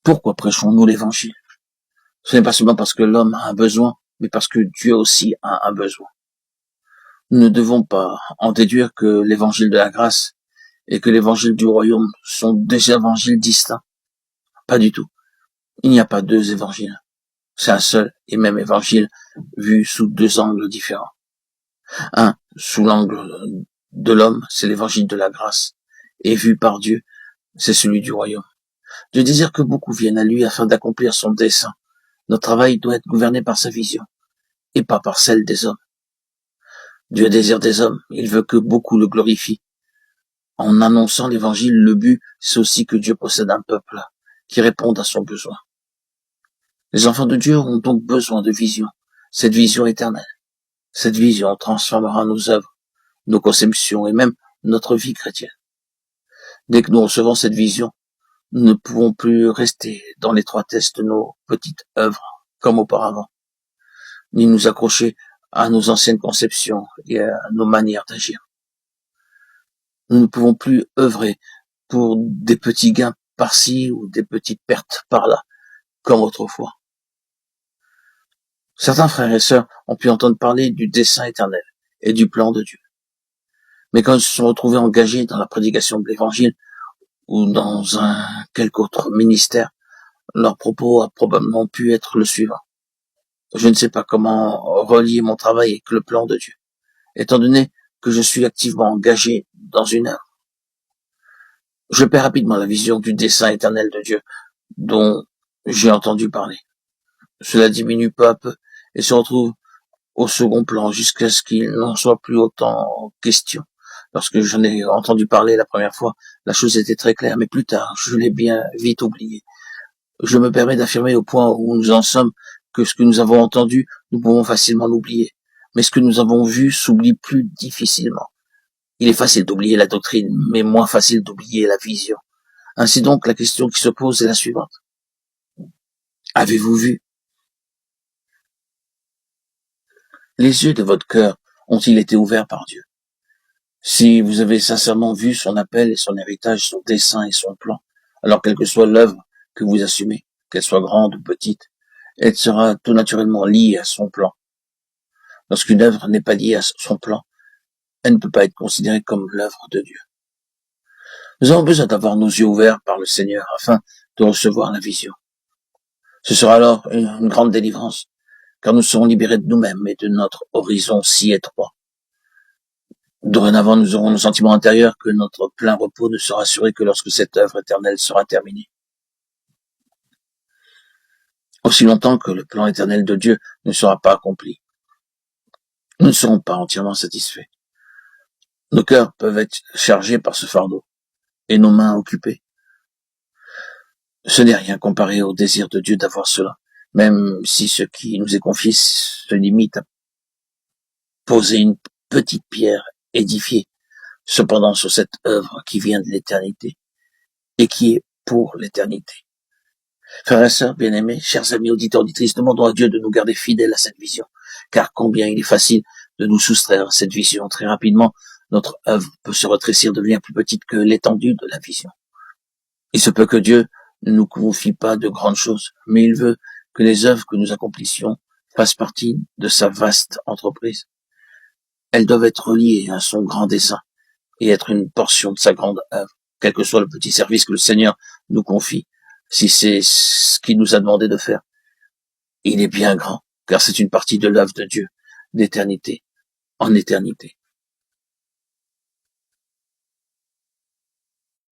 Pourquoi prêchons-nous l'évangile? Ce n'est pas seulement parce que l'homme a un besoin, mais parce que Dieu aussi a un besoin. Nous ne devons pas en déduire que l'évangile de la grâce et que l'évangile du royaume sont deux évangiles distincts. Pas du tout. Il n'y a pas deux évangiles. C'est un seul et même évangile vu sous deux angles différents. Un, sous l'angle de l'homme, c'est l'évangile de la grâce. Et vu par Dieu, c'est celui du royaume. Dieu désire que beaucoup viennent à lui afin d'accomplir son dessein. Notre travail doit être gouverné par sa vision et pas par celle des hommes. Dieu désire des hommes. Il veut que beaucoup le glorifient. En annonçant l'évangile, le but, c'est aussi que Dieu possède un peuple qui réponde à son besoin. Les enfants de Dieu ont donc besoin de vision, cette vision éternelle. Cette vision transformera nos œuvres, nos conceptions et même notre vie chrétienne. Dès que nous recevons cette vision, nous ne pouvons plus rester dans l'étroitesse de nos petites œuvres comme auparavant, ni nous accrocher à nos anciennes conceptions et à nos manières d'agir. Nous ne pouvons plus œuvrer pour des petits gains par-ci ou des petites pertes par-là, comme autrefois. Certains frères et sœurs ont pu entendre parler du dessein éternel et du plan de Dieu. Mais quand ils se sont retrouvés engagés dans la prédication de l'évangile ou dans un quelque autre ministère, leur propos a probablement pu être le suivant. Je ne sais pas comment relier mon travail avec le plan de Dieu, étant donné que je suis activement engagé dans une œuvre. Je perds rapidement la vision du dessein éternel de Dieu dont j'ai entendu parler. Cela diminue peu à peu et se retrouve au second plan jusqu'à ce qu'il n'en soit plus autant question. Lorsque j'en ai entendu parler la première fois, la chose était très claire, mais plus tard, je l'ai bien vite oublié. Je me permets d'affirmer au point où nous en sommes que ce que nous avons entendu, nous pouvons facilement l'oublier. Mais ce que nous avons vu s'oublie plus difficilement. Il est facile d'oublier la doctrine, mais moins facile d'oublier la vision. Ainsi donc, la question qui se pose est la suivante. Avez-vous vu? Les yeux de votre cœur ont-ils été ouverts par Dieu? Si vous avez sincèrement vu son appel et son héritage, son dessein et son plan, alors quelle que soit l'œuvre que vous assumez, qu'elle soit grande ou petite, elle sera tout naturellement liée à son plan. Lorsqu'une œuvre n'est pas liée à son plan, elle ne peut pas être considérée comme l'œuvre de Dieu. Nous avons besoin d'avoir nos yeux ouverts par le Seigneur afin de recevoir la vision. Ce sera alors une grande délivrance, car nous serons libérés de nous-mêmes et de notre horizon si étroit. Dorénavant, nous aurons le sentiment intérieur que notre plein repos ne sera assuré que lorsque cette œuvre éternelle sera terminée. Aussi longtemps que le plan éternel de Dieu ne sera pas accompli, nous ne serons pas entièrement satisfaits. Nos cœurs peuvent être chargés par ce fardeau et nos mains occupées. Ce n'est rien comparé au désir de Dieu d'avoir cela, même si ce qui nous est confié se limite à poser une petite pierre édifiée, cependant sur cette œuvre qui vient de l'éternité et qui est pour l'éternité. Frères et sœurs, bien-aimés, chers amis auditeurs, auditrices, demandons à Dieu de nous garder fidèles à cette vision, car combien il est facile de nous soustraire à cette vision. Très rapidement, notre œuvre peut se rétrécir, devenir plus petite que l'étendue de la vision. Il se peut que Dieu ne nous confie pas de grandes choses, mais il veut que les œuvres que nous accomplissions fassent partie de sa vaste entreprise. Elles doivent être liées à son grand dessein et être une portion de sa grande œuvre, quel que soit le petit service que le Seigneur nous confie. Si c'est ce qu'il nous a demandé de faire, il est bien grand, car c'est une partie de l'œuvre de Dieu, d'éternité en éternité.